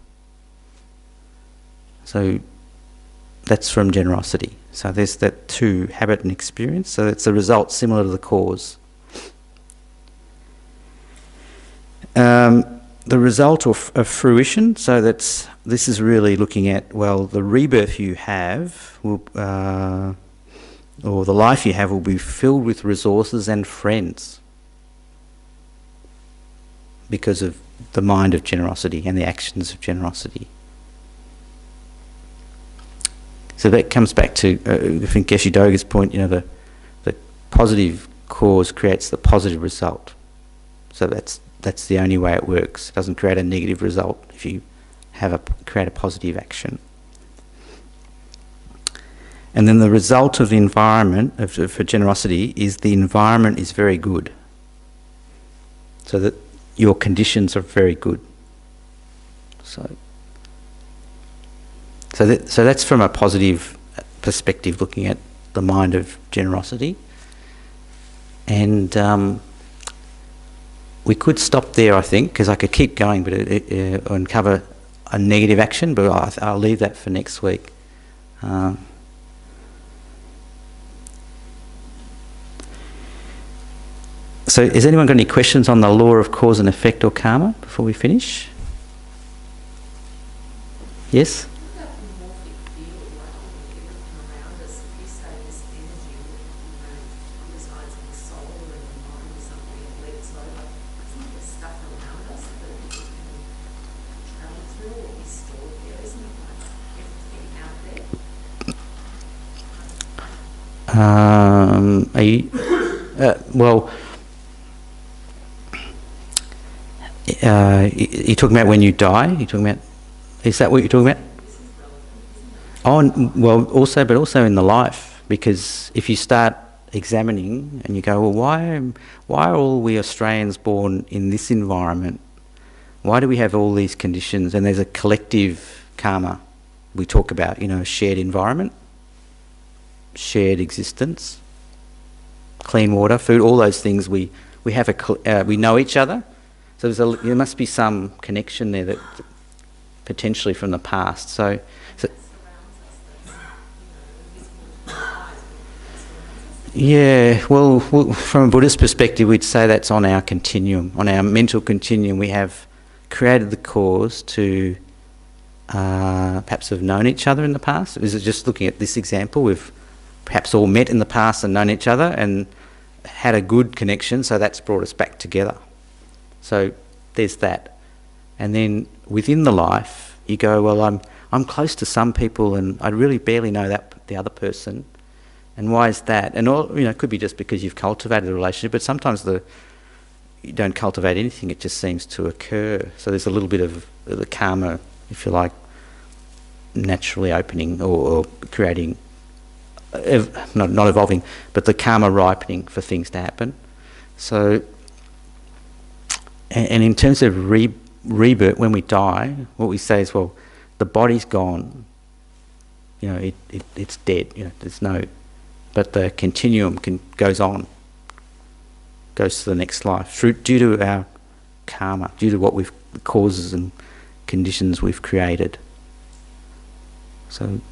So that's from generosity. So there's that two, habit and experience. So it's a result similar to the cause. The result of fruition, so this is really looking at, well, the rebirth you have will, or the life you have will be filled with resources and friends because of the mind of generosity and the actions of generosity. So that comes back to, I think, Geshe Doga's point, you know, the positive cause creates the positive result. So that's the only way it works. It doesn't create a negative result if you create a positive action. And then the result of the environment, for generosity, is the environment is very good. So that your conditions are very good. So that's from a positive perspective, looking at the mind of generosity. And we could stop there, I think, because I could keep going, but and cover a negative action, but I'll leave that for next week. So has anyone got any questions on the law of cause and effect or karma before we finish? Yes? Are you, well, you're talking about when you die? You're talking about, is that what you're talking about? Oh, well, but also in the life, because if you start examining and you go, well, why are all we Australians born in this environment? Why do we have all these conditions? And there's a collective karma we talk about, you know, shared environment, shared existence, clean water, food, all those things. We have we know each other, so there must be some connection there that potentially from the past. So yeah, well, from a Buddhist perspective, we'd say that's on our continuum, on our mental continuum. We have created the cause to perhaps have known each other in the past. Is it just looking at this example? We've perhaps all met in the past and known each other and had a good connection, so that's brought us back together. So there's that. And then within the life, you go, well, I'm close to some people and I really barely know the other person. And why is that? And all, it could be just because you've cultivated a relationship, but sometimes you don't cultivate anything, it just seems to occur. So there's a little bit of the karma, if you like, naturally opening or creating, not evolving, but the karma ripening for things to happen. So, and in terms of rebirth, when we die, what we say is, well, the body's gone, it's dead, there's no, but the continuum goes on, goes to the next life, due to our karma, due to what causes and conditions we've created. So,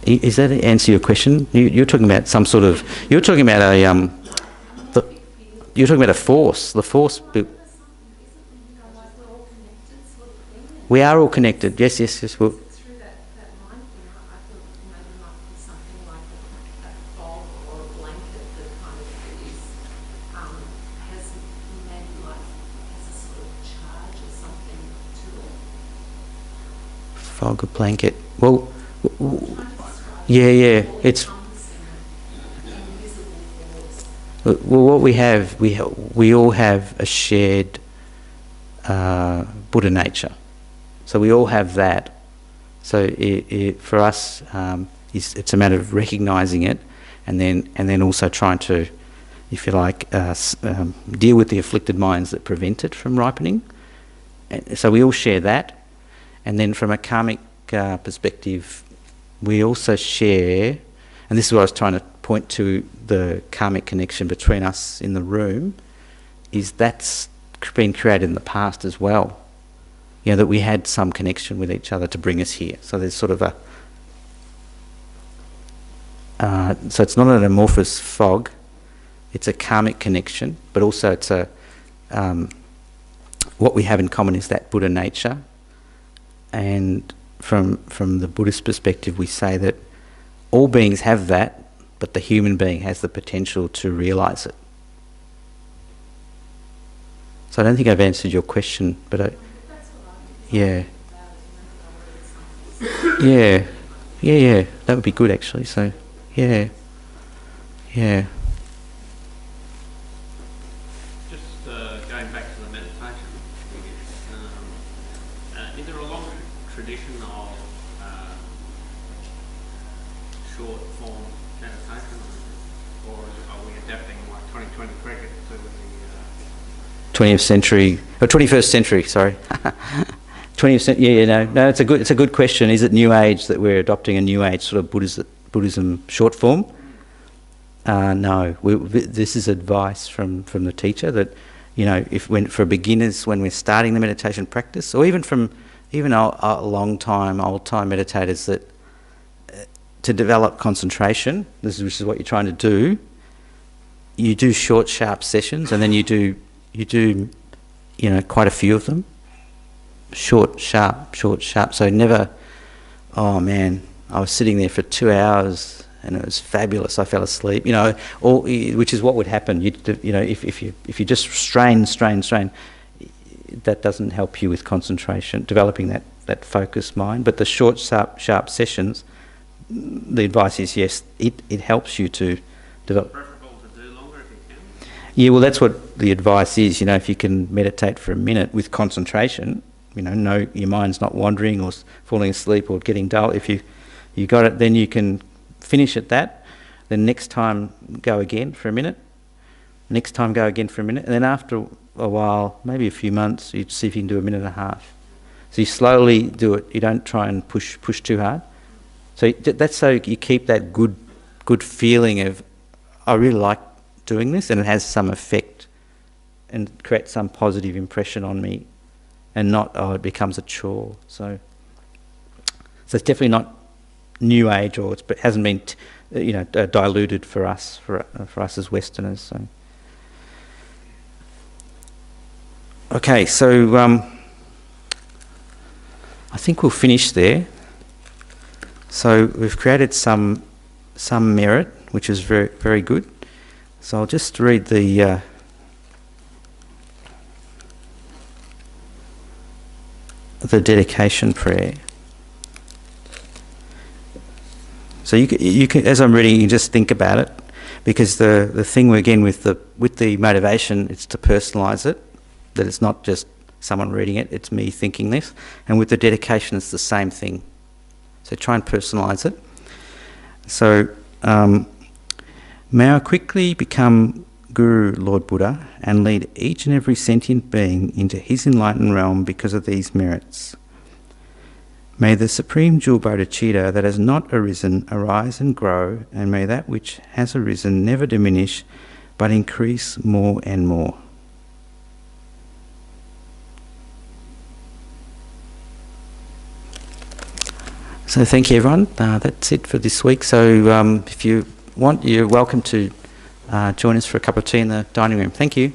Is that answer your question? You're talking about some sort of, you're talking about a force, the force. We are all connected, yes. Well, Through that mind thing, I thought maybe it might be something like a fog or a blanket that kind of has maybe has a sort of charge or something to it. fog, a blanket. Well, yeah. It's well, what we have, we all have a shared Buddha nature. So we all have that. So for us, it's a matter of recognising it and then also trying to, if you like, deal with the afflicted minds that prevent it from ripening. And so we all share that, and then from a karmic perspective, we also share, and this is what I was trying to point to, the karmic connection between us in the room, is that's been created in the past as well. You know, that we had some connection with each other to bring us here. So there's sort of a... so it's not an amorphous fog, it's a karmic connection, but also it's a... what we have in common is that Buddha nature. And from the Buddhist perspective, we say that all beings have that, but the human being has the potential to realise it. So I don't think I've answered your question, but yeah. Yeah. That would be good, actually. So, yeah. Just going back to the meditation, is there a long tradition of short form meditation, or are we adapting like 2020 cricket to the 20th century, or 21st century, sorry. 20th century, no, it's a good question. Is it New Age that we're adopting a New Age sort of Buddhism short form? No, this is advice from the teacher that, for beginners, when we're starting the meditation practice, or even our old time meditators, that to develop concentration, which is what you're trying to do, you do short, sharp sessions, and then you do quite a few of them. Short, sharp. So never, oh man, I was sitting there for 2 hours and it was fabulous. I fell asleep. Which is what would happen. If you just strain, that doesn't help you with concentration, developing that focused mind. But the short, sharp sessions, the advice is yes, it helps you to develop. preferable to do longer if you can? Yeah, well, that's what the advice is. If you can meditate for a minute with concentration, your mind's not wandering or falling asleep or getting dull. If you got it, then you can finish at that. Then next time, go again for a minute. Next time, go again for a minute. And then after a while, maybe a few months, you see if you can do a minute and a half. So you slowly do it. You don't try and push too hard. So that's so you keep that good feeling of, I really like doing this, and it has some effect and creates some positive impression on me, and not, it becomes a chore. So it's definitely not New Age, or it hasn't been diluted for us as Westerners. So okay, so I think we'll finish there. So we've created some merit, which is very, very good. So I'll just read the dedication prayer. So you can, as I'm reading, you can just think about it, because the thing again with the motivation, it's to personalise it, that it's not just someone reading it, it's me thinking this. And with the dedication, it's the same thing. So try and personalise it. So may I quickly become Guru, Lord Buddha, and lead each and every sentient being into his enlightened realm because of these merits. May the supreme jewel bodhicitta that has not arisen arise and grow, and may that which has arisen never diminish, but increase more and more. So thank you, everyone. That's it for this week. So if you want, you're welcome to join us for a cup of tea in the dining room. Thank you.